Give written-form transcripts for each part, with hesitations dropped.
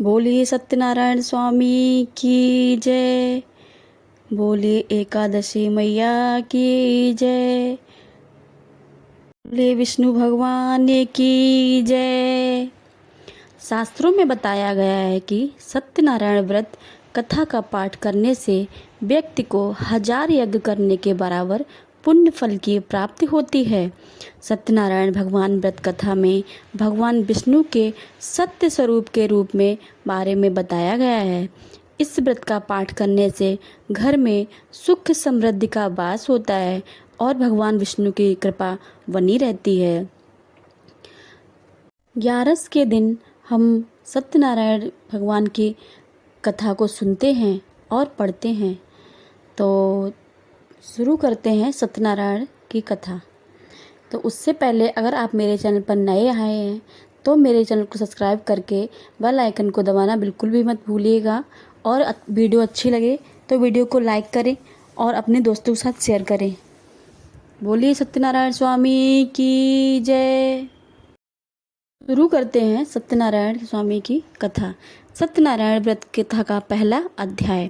बोलिए सत्यनारायण स्वामी की जय। बोलिए एकादशी मैया की जय। बोलिए विष्णु भगवान की जय। शास्त्रों में बताया गया है कि सत्यनारायण व्रत कथा का पाठ करने से व्यक्ति को 1000 यज्ञ करने के बराबर पुण्य फल की प्राप्ति होती है। सत्यनारायण भगवान व्रत कथा में भगवान विष्णु के सत्य स्वरूप के रूप में बारे में बताया गया है। इस व्रत का पाठ करने से घर में सुख समृद्धि का वास होता है और भगवान विष्णु की कृपा बनी रहती है। 11 के दिन हम सत्यनारायण भगवान की कथा को सुनते हैं और पढ़ते हैं। तो शुरू करते हैं सत्यनारायण की कथा। तो उससे पहले अगर आप मेरे चैनल पर नए आए हैं तो मेरे चैनल को सब्सक्राइब करके बेल आइकन को दबाना बिल्कुल भी मत भूलिएगा। और वीडियो अच्छी लगे तो वीडियो को लाइक करें और अपने दोस्तों के साथ शेयर करें। बोलिए सत्यनारायण स्वामी की जय। शुरू करते हैं सत्यनारायण स्वामी की कथा। सत्यनारायण व्रत कथा का पहला अध्याय।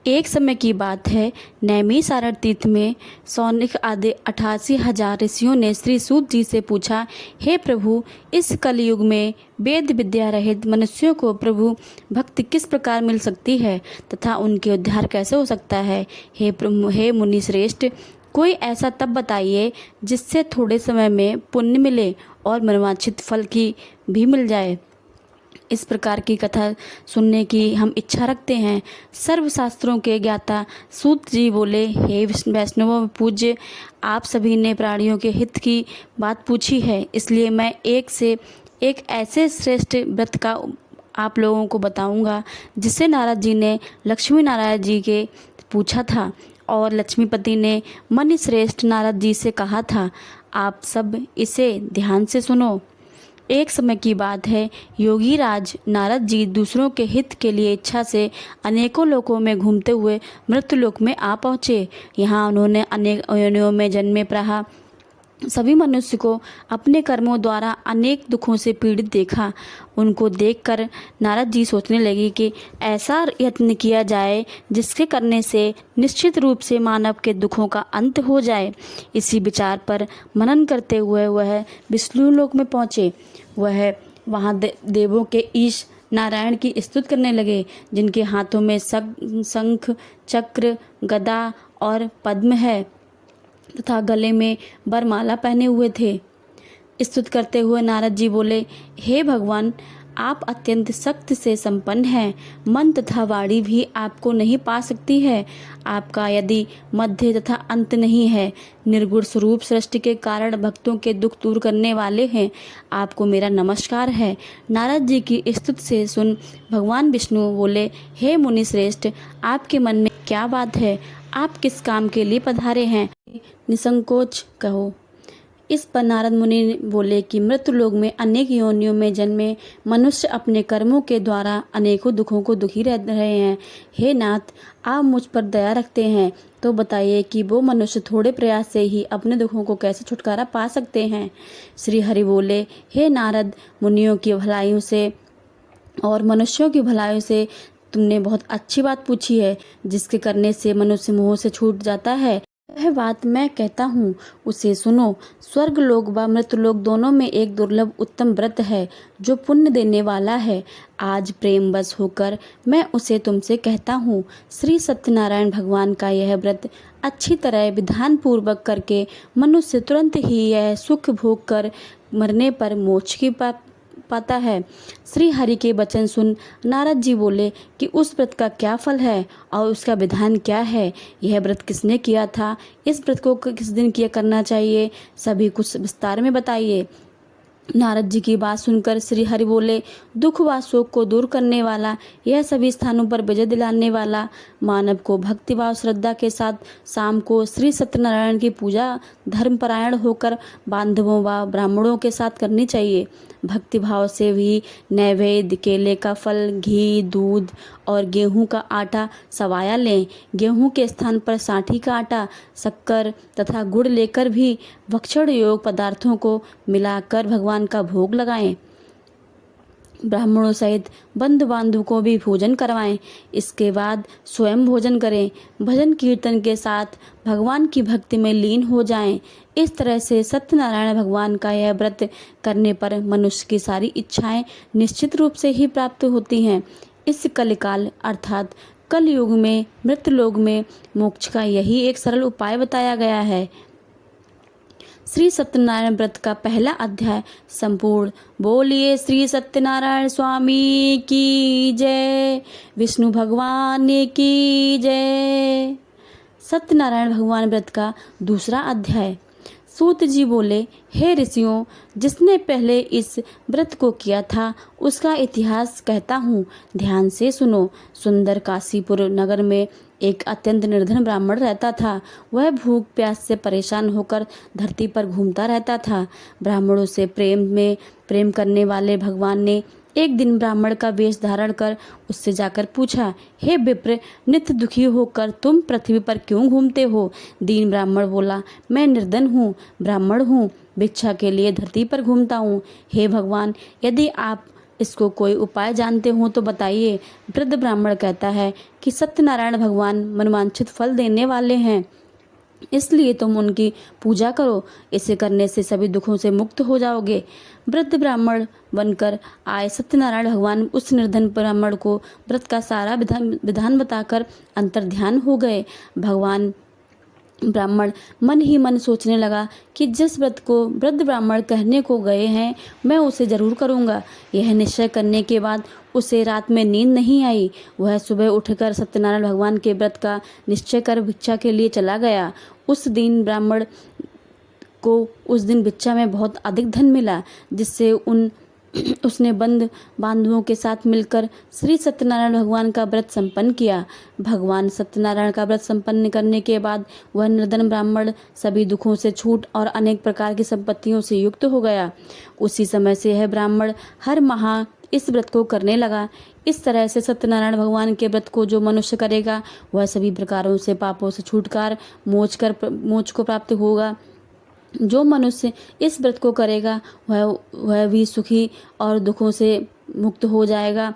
एक समय की बात है, नैमिषारण्य तीर्थ में सौनिक आदि 88,000 ऋषियों ने श्री सूत जी से पूछा, हे प्रभु, इस कलयुग में वेद विद्या रहित मनुष्यों को प्रभु भक्ति किस प्रकार मिल सकती है तथा उनके उद्धार कैसे हो सकता है। हे मुनि श्रेष्ठ, कोई ऐसा तप बताइए जिससे थोड़े समय में पुण्य मिले और मनवांछित फल की भी मिल जाए। इस प्रकार की कथा सुनने की हम इच्छा रखते हैं। सर्वशास्त्रों के ज्ञाता सूत जी बोले, हे वैष्णवों पूज्य, आप सभी ने प्राणियों के हित की बात पूछी है, इसलिए मैं एक से एक ऐसे श्रेष्ठ व्रत का आप लोगों को बताऊंगा जिसे नारद जी ने लक्ष्मी नारायण जी के पूछा था और लक्ष्मीपति ने मनि श्रेष्ठ नारद जी से कहा था, आप सब इसे ध्यान से सुनो। एक समय की बात है, योगी राज नारद जी दूसरों के हित के लिए इच्छा से अनेकों लोकों में घूमते हुए मृत्युलोक में आ पहुँचे। यहाँ उन्होंने अनेक योनियों में जन्मे रहा सभी मनुष्य को अपने कर्मों द्वारा अनेक दुखों से पीड़ित देखा। उनको देखकर नारद जी सोचने लगे कि ऐसा यत्न किया जाए जिसके करने से निश्चित रूप से मानव के दुखों का अंत हो जाए। इसी विचार पर मनन करते हुए वह विष्णु लोक में पहुँचे। वह वहाँ देवों के ईश नारायण की स्तुति करने लगे, जिनके हाथों में शंख, चक्र, गदा और पद्म है तथा गले में वरमाला पहने हुए थे। स्तुति करते हुए नारद जी बोले, हे भगवान, आप अत्यंत शक्ति से संपन्न हैं। मन तथा वाणी भी आपको नहीं पा सकती है। आपका यदि मध्य तथा अंत नहीं है। निर्गुण स्वरूप सृष्टि के कारण भक्तों के दुख दूर करने वाले हैं। आपको मेरा नमस्कार है। नारद जी की स्तुति से सुन भगवान विष्णु बोले, हे मुनि श्रेष्ठ, आपके मन में क्या बात है? आप किस काम के लिए पधारे हैं? निसंकोच कहो। इस पर नारद मुनि बोले कि मृत्युलोक में अनेक योनियों में जन्मे मनुष्य अपने कर्मों के द्वारा अनेकों दुखों को दुखी रह रहे हैं। हे नाथ, आप मुझ पर दया रखते हैं तो बताइए कि वो मनुष्य थोड़े प्रयास से ही अपने दुखों को कैसे छुटकारा पा सकते हैं। श्री हरि बोले, हे नारद, मुनियों की भलाइयों से और मनुष्यों की भलाइयों से तुमने बहुत अच्छी बात पूछी है, जिसके करने से मनुष्य मोह से छूट जाता है। वह बात मैं कहता हूँ, उसे सुनो। स्वर्ग लोक व मृत्युलोक दोनों में एक दुर्लभ उत्तम व्रत है जो पुण्य देने वाला है। आज प्रेम बस होकर मैं उसे तुमसे कहता हूँ। श्री सत्यनारायण भगवान का यह व्रत अच्छी तरह विधान पूर्वक करके मनुष्य तुरंत ही यह सुख भोग कर मरने पर मोक्ष की पाता है। श्री हरि के वचन सुन नारद जी बोले कि उस व्रत का क्या फल है और उसका विधान क्या है। यह व्रत किसने किया था? इस व्रत को किस दिन किया करना चाहिए? सभी कुछ विस्तार में बताइए। नारद जी की बात सुनकर श्री हरि बोले, दुख व शोक को दूर करने वाला, यह सभी स्थानों पर विजय दिलाने वाला, मानव को भक्ति व श्रद्धा के साथ शाम को श्री सत्यनारायण की पूजा धर्मपरायण होकर बांधवों व ब्राह्मणों के साथ करनी चाहिए। भक्ति भाव से भी नैवेद्य, केले का फल, घी, दूध और गेहूं का आटा सवाया लें। गेहूं के स्थान पर साठी का आटा, शक्कर तथा गुड़ लेकर भी भक्षण योग पदार्थों को मिलाकर भगवान का भोग लगाएं। ब्राह्मणों सहित बंधु बांधव को भी भोजन करवाएं। इसके बाद स्वयं भोजन करें। भजन कीर्तन के साथ भगवान की भक्ति में लीन हो जाएं। इस तरह से सत्यनारायण भगवान का यह व्रत करने पर मनुष्य की सारी इच्छाएं निश्चित रूप से ही प्राप्त होती हैं। इस कलिकाल अर्थात कलयुग में मृतलोक में मोक्ष का यही एक सरल उपाय बताया गया है। श्री सत्यनारायण व्रत का पहला अध्याय संपूर्ण। बोलिए श्री सत्यनारायण स्वामी की जय, विष्णु भगवान की जय। सत्यनारायण भगवान व्रत का दूसरा अध्याय। सूत जी बोले, हे ऋषियों, जिसने पहले इस व्रत को किया था उसका इतिहास कहता हूँ, ध्यान से सुनो। सुंदर काशीपुर नगर में एक अत्यंत निर्धन ब्राह्मण रहता था। वह भूख प्यास से परेशान होकर धरती पर घूमता रहता था। ब्राह्मणों से प्रेम करने वाले भगवान ने एक दिन ब्राह्मण का वेश धारण कर उससे जाकर पूछा, हे विप्र, नित्य दुखी होकर तुम पृथ्वी पर क्यों घूमते हो? दीन ब्राह्मण बोला, मैं निर्धन हूँ, ब्राह्मण हूँ, भिक्षा के लिए धरती पर घूमता हूँ। हे भगवान, यदि आप इसको कोई उपाय जानते हो तो बताइए। वृद्ध ब्राह्मण कहता है कि सत्यनारायण भगवान मनवांछित फल देने वाले हैं, इसलिए तुम उनकी पूजा करो। इसे करने से सभी दुखों से मुक्त हो जाओगे। वृद्ध ब्राह्मण बनकर आए सत्यनारायण भगवान उस निर्धन ब्राह्मण को व्रत का सारा विधान बताकर अंतर्ध्यान हो गए। ब्राह्मण मन ही मन सोचने लगा कि जिस व्रत को वृद्ध ब्राह्मण कहने को गए हैं मैं उसे जरूर करूँगा। यह निश्चय करने के बाद उसे रात में नींद नहीं आई। वह सुबह उठकर सत्यनारायण भगवान के व्रत का निश्चय कर भिक्षा के लिए चला गया। उस दिन भिक्षा में बहुत अधिक धन मिला, जिससे उसने बांधवों के साथ मिलकर श्री सत्यनारायण भगवान का व्रत संपन्न किया। भगवान सत्यनारायण का व्रत संपन्न करने के बाद वह निर्धन ब्राह्मण सभी दुखों से छूट और अनेक प्रकार की संपत्तियों से युक्त हो गया। उसी समय से यह ब्राह्मण हर माह इस व्रत को करने लगा। इस तरह से सत्यनारायण भगवान के व्रत को जो मनुष्य करेगा वह सभी प्रकारों से पापों से छूटकर मोक्ष को प्राप्त होगा। जो मनुष्य इस व्रत को करेगा वह भी सुखी और दुखों से मुक्त हो जाएगा।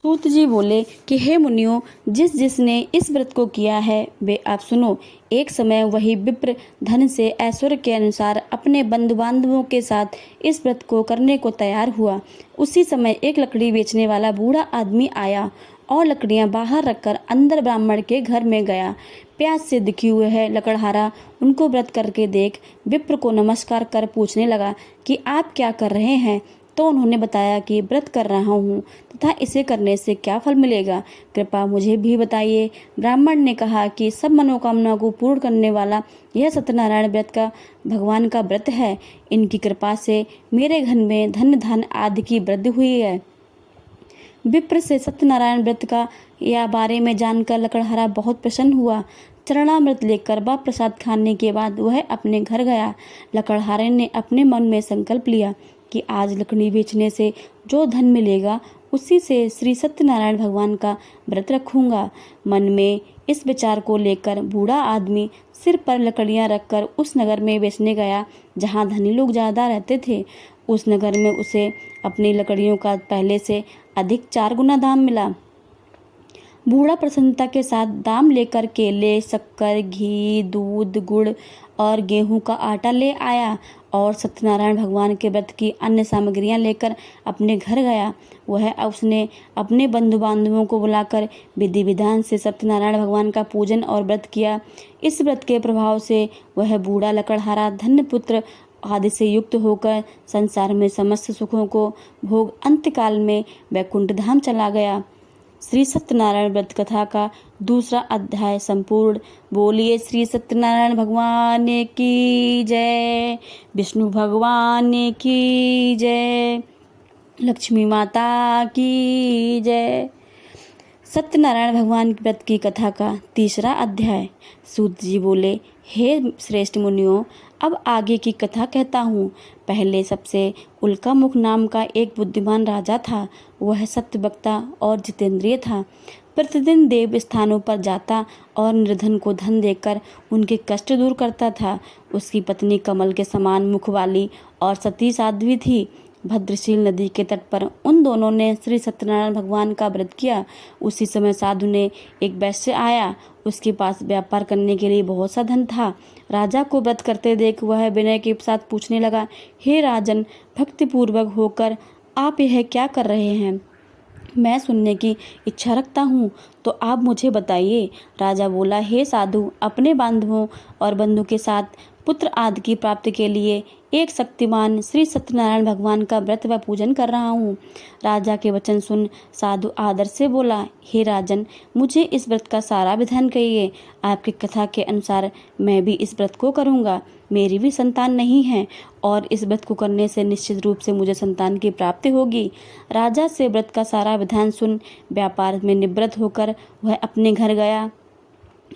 सूत जी बोले कि हे मुनियों, जिसने इस व्रत को किया है वे आप सुनो। एक समय वही विप्र धन से ऐश्वर्य के अनुसार अपने बंधु बांधवों के साथ इस व्रत को करने को तैयार हुआ। उसी समय एक लकड़ी बेचने वाला बूढ़ा आदमी आया और लकड़ियां बाहर रखकर अंदर ब्राह्मण के घर में गया। प्यास से दुखी हुए है लकड़हारा उनको व्रत करके देख विप्र को नमस्कार कर पूछने लगा कि आप क्या कर रहे हैं? तो उन्होंने बताया कि व्रत कर रहा हूँ तथा इसे करने से क्या फल मिलेगा, कृपया मुझे भी बताइए। ब्राह्मण ने कहा कि सब मनोकामना को पूर्ण करने वाला यह सत्यनारायण व्रत का भगवान का व्रत है। इनकी कृपा से मेरे घर में धन धान आदि की वृद्धि हुई है। विप्र से सत्यनारायण व्रत का या बारे में जानकर लकड़हारा बहुत प्रसन्न हुआ। चरणामृत लेकर व प्रसाद खाने के बाद वह अपने घर गया। लकड़हारे ने अपने मन में संकल्प लिया कि आज लकड़ी बेचने से जो धन मिलेगा उसी से श्री सत्यनारायण भगवान का व्रत रखूंगा। मन में इस विचार को लेकर बूढ़ा आदमी सिर पर लकड़ियां रखकर उस नगर में बेचने गया जहां धनी लोग ज़्यादा रहते थे। उस नगर में उसे अपनी लकड़ियों का पहले से अधिक 4 गुना दाम मिला। बूढ़ा प्रसन्नता के साथ दाम लेकर केले, शक्कर, घी, दूध, गुड़ और गेहूं का आटा ले आया और सत्यनारायण भगवान के व्रत की अन्य सामग्रियां लेकर अपने घर गया। उसने अपने बंधु बांधवों को बुलाकर विधि विधान से सत्यनारायण भगवान का पूजन और व्रत किया। इस व्रत के प्रभाव से वह बूढ़ा लकड़हारा धन्य पुत्र आदि से युक्त होकर संसार में समस्त सुखों को भोग अंतकाल में वैकुंठ धाम चला गया। श्री सत्यनारायण व्रत कथा का दूसरा अध्याय संपूर्ण। बोलिए श्री सत्यनारायण भगवान की जय, विष्णु भगवान की जय, लक्ष्मी माता की जय। सत्यनारायण भगवान व्रत की कथा का तीसरा अध्याय। सूत जी बोले, हे श्रेष्ठ मुनियों, अब आगे की कथा कहता हूँ। पहले सबसे उल्कामुख नाम का एक बुद्धिमान राजा था। वह सत्यवक्ता और जितेंद्रिय था। प्रतिदिन देव स्थानों पर जाता और निर्धन को धन देकर उनके कष्ट दूर करता था। उसकी पत्नी कमल के समान मुख वाली और सती साध्वी थी। भद्रशील नदी के तट पर उन दोनों ने श्री सत्यनारायण भगवान का व्रत किया। उसी समय साधु ने एक वैश्य आया। उसके पास व्यापार करने के लिए बहुत सा धन था। राजा को व्रत करते देख वह विनय के साथ पूछने लगा, हे राजन, भक्तिपूर्वक होकर आप यह क्या कर रहे हैं? मैं सुनने की इच्छा रखता हूँ, तो आप मुझे बताइए। राजा बोला, हे साधु, अपने बांधवों और बंधु के साथ पुत्र आदि की प्राप्ति के लिए एक शक्तिमान श्री सत्यनारायण भगवान का व्रत व पूजन कर रहा हूँ। राजा के वचन सुन साधु आदर से बोला, हे राजन, मुझे इस व्रत का सारा विधान कहिए। आपकी कथा के अनुसार मैं भी इस व्रत को करूँगा। मेरी भी संतान नहीं है और इस व्रत को करने से निश्चित रूप से मुझे संतान की प्राप्ति होगी। राजा से व्रत का सारा विधान सुन व्यापार में निवृत्त होकर वह अपने घर गया।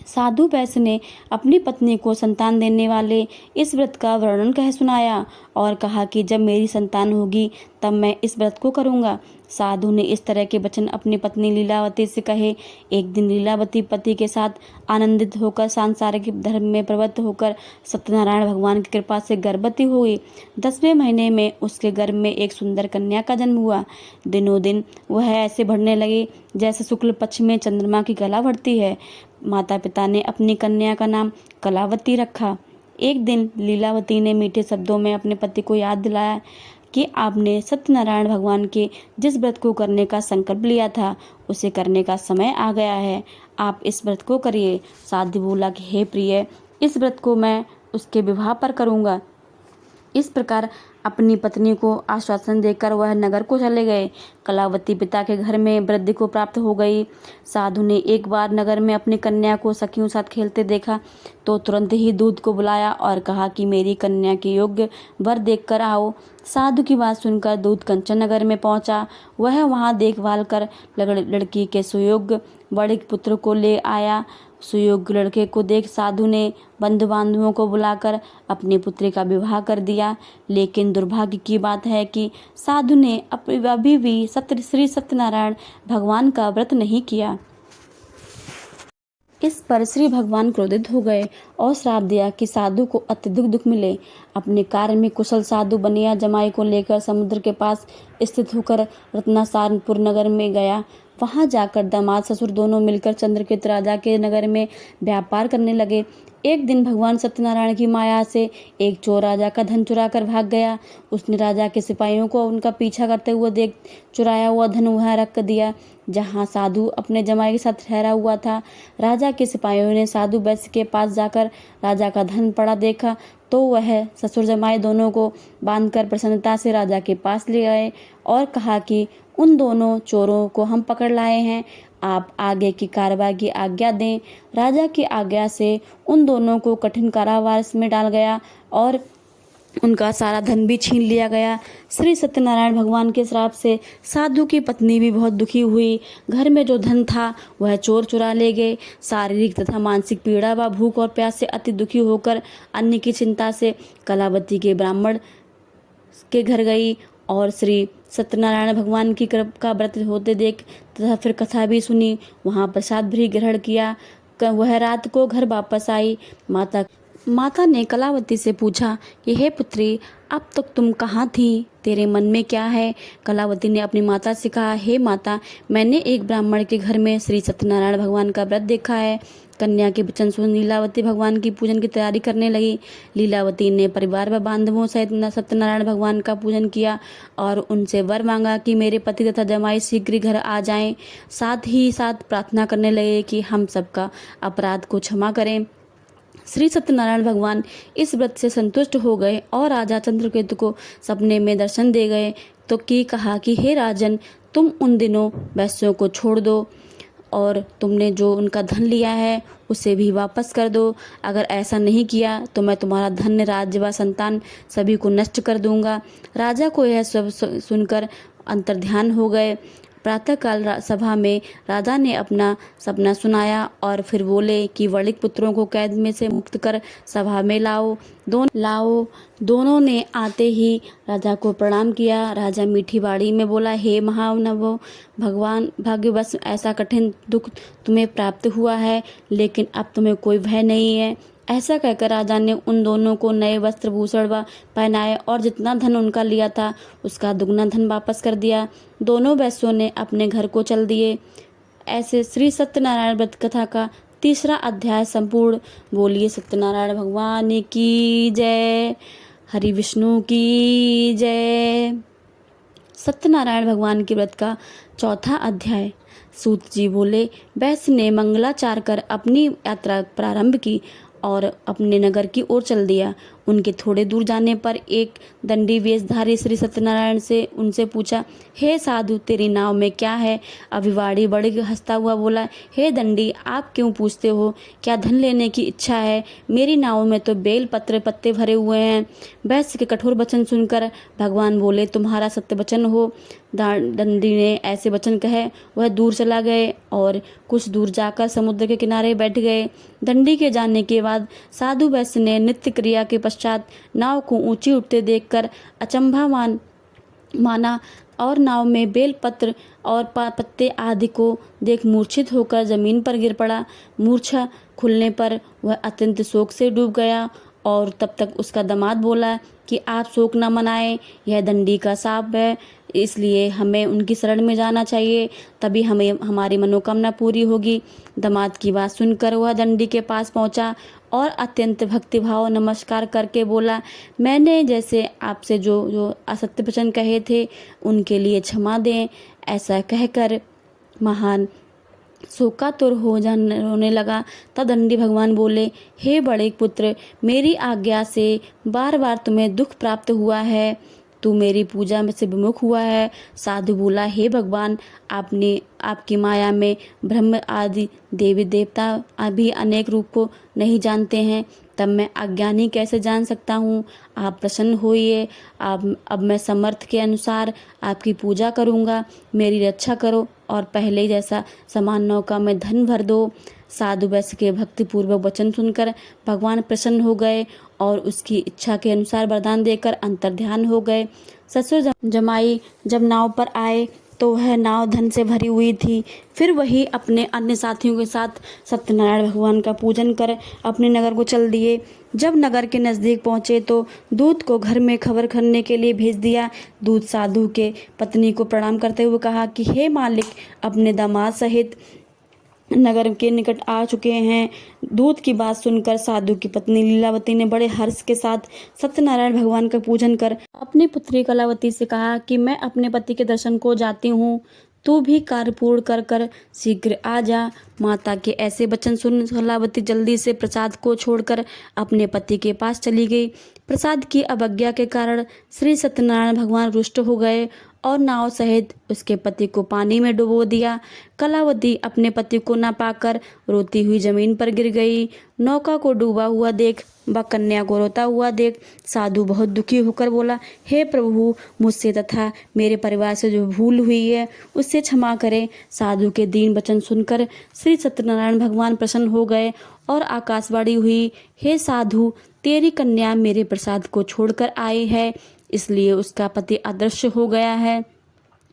साधु वैश्य ने अपनी पत्नी को संतान देने वाले इस व्रत का वर्णन कह सुनाया और कहा कि जब मेरी संतान होगी तब मैं इस व्रत को करूँगा। साधु ने इस तरह के वचन अपनी पत्नी लीलावती से कहे। एक दिन लीलावती पति के साथ आनंदित होकर सांसारिक धर्म में प्रवृत्त होकर सत्यनारायण भगवान की कृपा से गर्भवती हुई। 10वें महीने में उसके गर्भ में एक सुंदर कन्या का जन्म हुआ। दिनों दिन वह ऐसे बढ़ने लगी जैसे शुक्ल पक्ष में चंद्रमा की कला बढ़ती है। माता पिता ने अपनी कन्या का नाम कलावती रखा। एक दिन लीलावती ने मीठे शब्दों में अपने पति को याद दिलाया कि आपने सत्यनारायण भगवान के जिस व्रत को करने का संकल्प लिया था उसे करने का समय आ गया है। आप इस व्रत को करिए। साधु बोला कि हे प्रिय, इस व्रत को मैं उसके विवाह पर करूँगा। इस प्रकार अपनी पत्नी को आश्वासन देकर वह नगर को चले गए। कलावती पिता के घर में वृद्धि को प्राप्त हो गई। साधु ने एक बार नगर में अपनी कन्या को सखियों साथ खेलते देखा तो तुरंत ही दूत को बुलाया और कहा कि मेरी कन्या के योग्य वर देखकर आओ। साधु की बात सुनकर दूत कंचन नगर में पहुंचा। वह वहां देखभाल कर लड़की के सुयोग्य बड़े पुत्र को ले आया। सुयोग्य लड़के को देख साधु ने बंधु बांधवों को बुलाकर अपनी पुत्री का विवाह कर दिया। लेकिन दुर्भाग्य की बात है कि साधु ने अभी भी श्री सत्यनारायण भगवान का व्रत नहीं किया। इस पर श्री भगवान क्रोधित हो गए और श्राप दिया कि साधु को अत्यधिक दुख मिले। अपने कार्य में कुशल साधु बनिया जमाई को लेकर समुद्र के पास स्थित होकर रत्नासारपुर नगर में गया। वहां जाकर दामाद ससुर दोनों मिलकर चंद्रकेत राजा के नगर में व्यापार करने लगे। एक दिन भगवान सत्यनारायण की माया से एक चोर राजा का धन चुरा कर भाग गया। उसने राजा के सिपाहियों को उनका पीछा करते हुए देख चुराया हुआ धन वहां रख दिया जहां साधु अपने जमाई के साथ ठहरा हुआ था। राजा के सिपाहियों ने साधु वैश्य के पास जाकर राजा का धन पड़ा देखा तो वह ससुर जमाई दोनों को बांधकर प्रसन्नता से राजा के पास ले आए और कहा कि उन दोनों चोरों को हम पकड़ लाए हैं, आप आगे की कार्रवाई की आज्ञा दें। राजा की आज्ञा से उन दोनों को कठिन कारावास में डाल गया और उनका सारा धन भी छीन लिया गया। श्री सत्यनारायण भगवान के श्राप से साधु की पत्नी भी बहुत दुखी हुई। घर में जो धन था वह चोर चुरा ले गए। शारीरिक तथा मानसिक पीड़ा व भूख और प्यास से अति दुखी होकर अन्य की चिंता से कलावती के ब्राह्मण के घर गई और श्री सत्यनारायण भगवान की का व्रत होते देख तथा फिर कथा भी सुनी। वहाँ प्रसाद भी ग्रहण किया। वह रात को घर वापस आई। माता ने कलावती से पूछा कि हे पुत्री, अब तक तुम कहाँ थी? तेरे मन में क्या है? कलावती ने अपनी माता से कहा, हे माता, मैंने एक ब्राह्मण के घर में श्री सत्यनारायण भगवान का व्रत देखा है। कन्या के वचन सुन लीलावती भगवान की पूजन की तैयारी करने लगी। लीलावती ने परिवार व बांधवों सहित सत्यनारायण भगवान का पूजन किया और उनसे वर मांगा कि मेरे पति तथा जमाई शीघ्र घर आ जाएं। साथ ही साथ प्रार्थना करने लगे कि हम सबका अपराध को क्षमा करें। श्री सत्यनारायण भगवान इस व्रत से संतुष्ट हो गए और राजा चंद्रकेतु को सपने में दर्शन दे गए तो कहा कि हे राजन, तुम उन दिनों वैश्यों को छोड़ दो और तुमने जो उनका धन लिया है उसे भी वापस कर दो। अगर ऐसा नहीं किया तो मैं तुम्हारा धन, राज्य व संतान सभी को नष्ट कर दूंगा। राजा को यह सब सुनकर अंतर्ध्यान हो गए। प्रातःकाल सभा में राजा ने अपना सपना सुनाया और फिर बोले कि वणिक पुत्रों को कैद में से मुक्त कर सभा में लाओ। दोनों ने आते ही राजा को प्रणाम किया। राजा मीठी वाणी में बोला, हे महानवो, भगवान भाग्यवश ऐसा कठिन दुख तुम्हें प्राप्त हुआ है, लेकिन अब तुम्हें कोई भय नहीं है। ऐसा कहकर राजा ने उन दोनों को नए वस्त्र भूषण पहनाए और जितना धन उनका लिया था उसका दुगना धन वापस कर दिया। दोनों वैश्यों ने अपने घर को चल दिए। ऐसे श्री सत्यनारायण व्रत कथा का तीसरा अध्याय संपूर्ण। बोलिए सत्यनारायण भगवान की जय, हरि विष्णु की जय। सत्यनारायण भगवान के व्रत का चौथा अध्याय। सूत जी बोले, वैश्य ने मंगलाचार कर अपनी यात्रा प्रारंभ की और अपने नगर की ओर चल दिया। उनके थोड़े दूर जाने पर एक दंडी वेशधारी श्री सत्यनारायण से उनसे पूछा, हे साधु, तेरी नाव में क्या है? अभिवाड़ी बड़े हंसता हुआ बोला, हे दंडी, आप क्यों पूछते हो? क्या धन लेने की इच्छा है? मेरी नाव में तो बेल पत्र पत्ते भरे हुए हैं। वैश्य के कठोर वचन सुनकर भगवान बोले, तुम्हारा सत्य वचन हो। दंडी ने ऐसे वचन कहे वह दूर चला गए और कुछ दूर जाकर समुद्र के किनारे बैठ गए। दंडी के जाने के बाद साधु वैश्य ने नित्य क्रिया के पश्चात नाव को ऊंची उठते देखकर अचंभा माना और नाव में बेल पत्र और पत्ते आदि को देख मूर्छित होकर जमीन पर गिर पड़ा। मूर्छा खुलने पर वह अत्यंत शोक से डूब गया और तब तक उसका दामाद बोला कि आप शोक न मनाएं, यह दंडी का शाप है, इसलिए हमें उनकी शरण में जाना चाहिए, तभी हमें हमारी मनोकामना पूरी होगी। दामाद की बात सुनकर वह दंडी के पास पहुंचा और अत्यंत भक्तिभाव नमस्कार करके बोला, मैंने जैसे आपसे जो जो असत्य वचन कहे थे उनके लिए क्षमा दें। ऐसा कहकर महान शोकातुर होने लगा। तब दंडी भगवान बोले, हे बड़े पुत्र, मेरी आज्ञा से बार बार तुम्हें दुख प्राप्त हुआ है, तू मेरी पूजा में से विमुख हुआ है। साधु बोला, हे भगवान, आपने आपकी माया में ब्रह्म आदि देवी देवता भी अनेक रूप को नहीं जानते हैं, तब मैं अज्ञानी कैसे जान सकता हूँ? आप प्रसन्न होइए। अब मैं समर्थ के अनुसार आपकी पूजा करूँगा, मेरी रक्षा करो और पहले जैसा समान नौका में धन भर दो। साधु वैश्य के भक्तिपूर्वक वचन सुनकर भगवान प्रसन्न हो गए और उसकी इच्छा के अनुसार वरदान देकर अंतर्ध्यान हो गए। ससुर जमाई जब नाव पर आए तो वह नाव धन से भरी हुई थी। फिर वही अपने अन्य साथियों के साथ सत्यनारायण भगवान का पूजन कर अपने नगर को चल दिए। जब नगर के नज़दीक पहुँचे तो दूत को घर में खबर करने के लिए भेज दिया। दूत साधु के पत्नी को प्रणाम करते हुए कहा कि हे मालिक, अपने दामाद सहित नगर के निकट आ चुके हैं। दूत की बात सुनकर साधु की पत्नी लीलावती ने बड़े हर्ष के साथ सत्यनारायण भगवान का पूजन कर अपनी पुत्री कलावती से कहा कि मैं अपने पति के दर्शन को जाती हूँ, तू भी कार्य पूर्ण कर कर शीघ्र आ जा। माता के ऐसे वचन सुन कलावती जल्दी से प्रसाद को छोड़कर अपने पति के पास चली गई। प्रसाद की अवज्ञा के कारण श्री सत्यनारायण भगवान रुष्ट हो गए और नाव सहित उसके पति को पानी में डुबो दिया। कलावती अपने पति को न पाकर रोती हुई जमीन पर गिर गई। नौका को डूबा हुआ देख व कन्या को रोता हुआ देख साधु बहुत दुखी होकर बोला, हे प्रभु, मुझसे तथा मेरे परिवार से जो भूल हुई है उससे क्षमा करें। साधु के दीन वचन सुनकर श्री सत्यनारायण भगवान प्रसन्न हो गए और आकाशवाणी हुई, हे साधु, तेरी कन्या मेरे प्रसाद को छोड़कर आई है, इसलिए उसका पति अदृश्य हो गया है।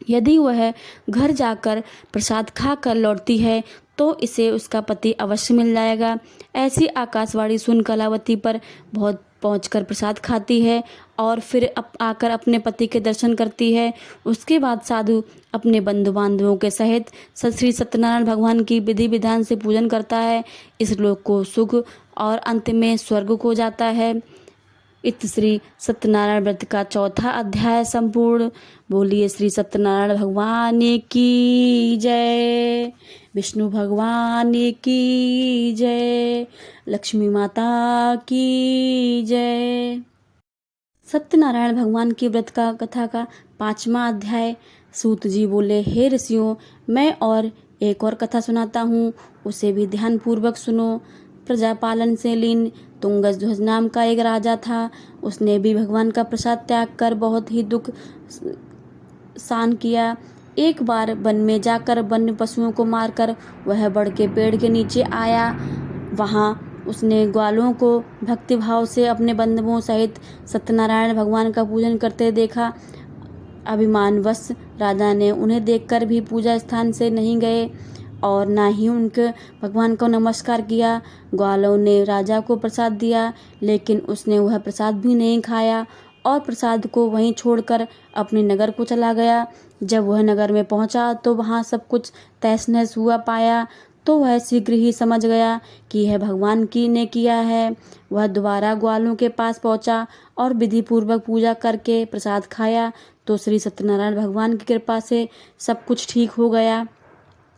यदि वह घर जाकर प्रसाद खाकर लौटती है तो इसे उसका पति अवश्य मिल जाएगा। ऐसी आकाशवाणी सुन कलावती पर बहुत पहुंचकर प्रसाद खाती है और फिर आकर अपने पति के दर्शन करती है। उसके बाद साधु अपने बंधु बांधवों के सहित श्री सत्यनारायण भगवान की विधि विधान से पूजन करता है। इस लोक को सुख और अंत में स्वर्ग को जाता है। इत श्री सत्यनारायण व्रत का चौथा अध्याय संपूर्ण। बोलिए श्री सत्यनारायण भगवान की जय, विष्णु भगवान की जय, लक्ष्मी माता की जय। सत्यनारायण भगवान की व्रत का कथा का पांचवा अध्याय। सूत जी बोले, हे ऋषियों, मैं और एक और कथा सुनाता हूँ, उसे भी ध्यान पूर्वक सुनो। प्रजापालन से लीन तुंगध्वज नाम का एक राजा था। उसने भी भगवान का प्रसाद त्याग कर बहुत ही दुख सहन किया। एक बार वन में जाकर वन्य पशुओं को मारकर वह बड़ के पेड़ के नीचे आया। वहाँ उसने ग्वालों को भक्तिभाव से अपने बंधुओं सहित सत्यनारायण भगवान का पूजन करते देखा। अभिमानवश राजा ने उन्हें देखकर भी पूजा स्थान से नहीं गए और ना ही उनके भगवान को नमस्कार किया। ग्वालों ने राजा को प्रसाद दिया, लेकिन उसने वह प्रसाद भी नहीं खाया और प्रसाद को वहीं छोड़कर अपने नगर को चला गया। जब वह नगर में पहुंचा तो वहां सब कुछ तहस नहस हुआ पाया, तो वह शीघ्र ही समझ गया कि यह भगवान की ने किया है। वह दोबारा ग्वालों के पास पहुंचा और विधि पूर्वक पूजा करके प्रसाद खाया, तो श्री सत्यनारायण भगवान की कृपा से सब कुछ ठीक हो गया।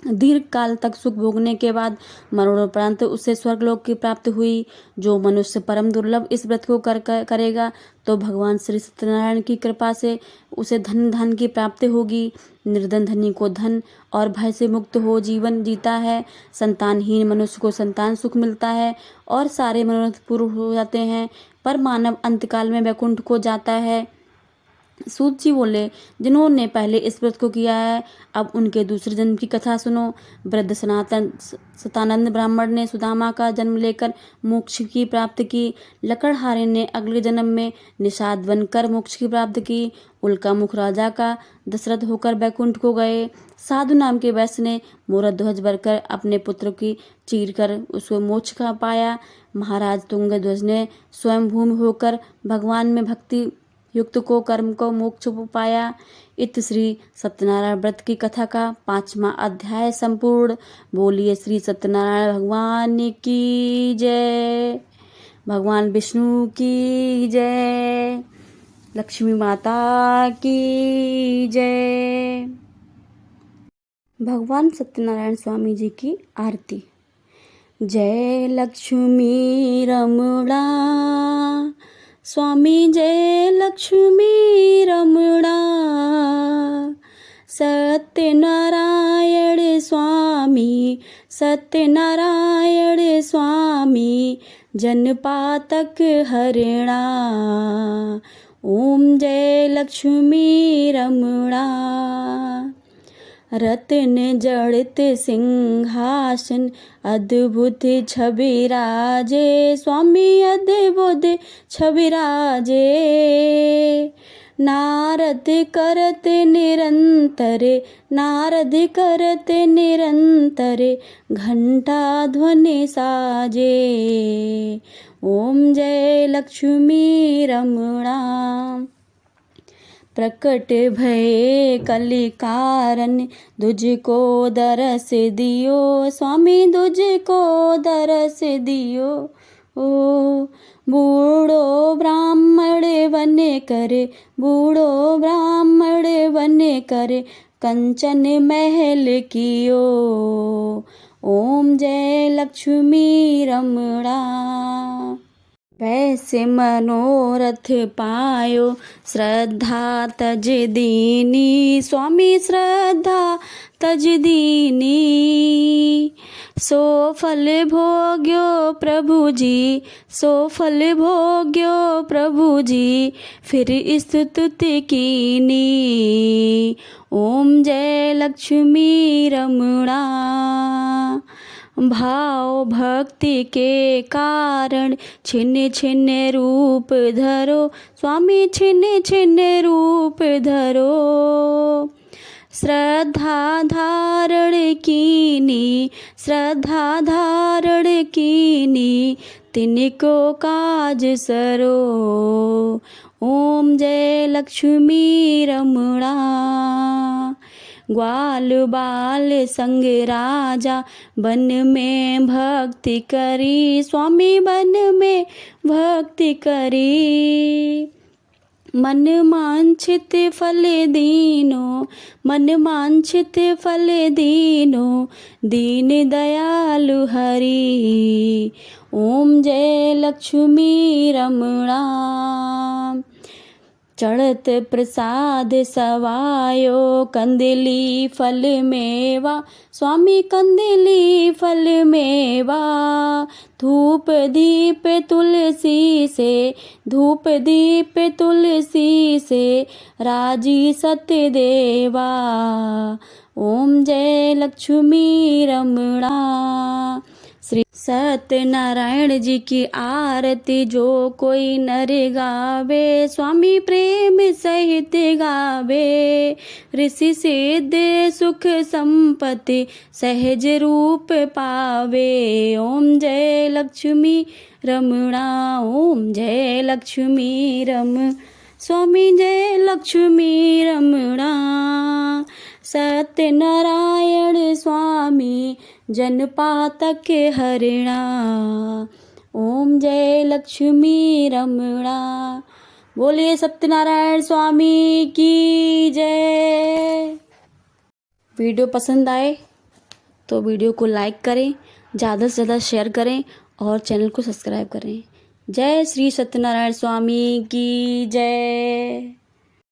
दीर्घ काल तक सुख भोगने के बाद मरणोपरांत उसे स्वर्गलोक की प्राप्ति हुई। जो मनुष्य परम दुर्लभ इस व्रत को करेगा तो भगवान श्री सत्यनारायण की कृपा से उसे धन की प्राप्ति होगी। निर्धन धनी को धन और भय से मुक्त हो जीवन जीता है। संतानहीन मनुष्य को संतान सुख मिलता है और सारे मनोरथ पूर्ण हो जाते हैं, पर मानव अंतकाल में वैकुंठ को जाता है। सूत जी बोले, जिन्होंने पहले इस व्रत को किया है, अब उनके दूसरे जन्म की कथा सुनो। वृद्ध सतानंद ब्राह्मण ने सुदामा का जन्म लेकर मोक्ष की प्राप्ति की। लकड़हारे ने अगले जन्म में निषाद बनकर मोक्ष की प्राप्ति की। उल्का मुख राजा का दशरथ होकर बैकुंठ को गए। साधु नाम के वैश्य ने मोरध्वज ध्वज भरकर अपने पुत्र की चीर कर उसको मोक्ष का पाया। महाराज तुंगध्वज ने स्वयं भूमि होकर भगवान में भक्ति युक्त को कर्म को मोक्ष पाया। इत श्री सत्यनारायण व्रत की कथा का 5वां अध्याय संपूर्ण। बोलिए श्री सत्यनारायण भगवान की जय। भगवान विष्णु की जय। लक्ष्मी माता की जय। भगवान सत्यनारायण स्वामी जी की आरती। जय लक्ष्मी रमणा स्वामी, जय लक्ष्मी रमणा। सत्यनारायण स्वामी, सत्यनारायण स्वामी, जनपातक हरिणा। ओम जय लक्ष्मी रमणा। रत्न जड़ित सिंहासन, अद्भुत छवि राजे स्वामी, अद्भुत छवि राजे। नारद करत निरंतर, नारद करत निरंतर, घंटा ध्वनि साजे। ओम जय लक्ष्मी रमणा। प्रकट भये कलि कारण, तुझको दरस दियो स्वामी, तुझको दरस दियो। ओ बूढ़ो ब्राह्मण बन करे, बूढ़ो ब्राह्मण बन करे, कंचन महल कियो। ओम जय लक्ष्मी रमणा। वैसे मनोरथ पायो, श्रद्धा तज दीनी स्वामी, श्रद्धा तज दीनी। सो फल भोग्यो प्रभु जी, सो फल भोग्यो प्रभु जी, फिर स्तुति कीनी। ओम जय लक्ष्मी रमणा। भाव भक्ति के कारण छिन्न छिन्न रूप धरो स्वामी, छिन्न छिन्न रूप धरो। श्रद्धा धारण कीनी, श्रद्धा धारण कीनी, तिनको काज सरो। ओम जय लक्ष्मी रमणा। ग्वाल बाल संग राजा, वन में भक्ति करी स्वामी, वन में भक्ति करी। मन वांछित फल दीनो, मन वांछित फल दीनो, दीन दयालु हरि। ओम जय लक्ष्मी रमणा। चढ़त प्रसाद सवायो, कंदली फल मेवा स्वामी, कंदली फल मेवा। धूप दीप तुलसी से, धूप दीप तुलसी से, राजी सत्य देवा। ओम जय लक्ष्मी रमणा। श्री सत्यनारायण जी की आरती जो कोई नर गावे, स्वामी प्रेम सहित गावे। ऋषि सिद्ध सुख संपत्ति सहज रूप पावे। ओम जय लक्ष्मी रमणा, ओम जय लक्ष्मी रम, स्वामी जय लक्ष्मी रमणा। सत्यनारायण स्वामी जन पातक हरिणा, ओम जय लक्ष्मी रमणा। बोलिए सत्यनारायण स्वामी की जय। वीडियो पसंद आए तो वीडियो को लाइक करें, ज़्यादा से ज़्यादा शेयर करें और चैनल को सब्सक्राइब करें। जय श्री सत्यनारायण स्वामी की जय।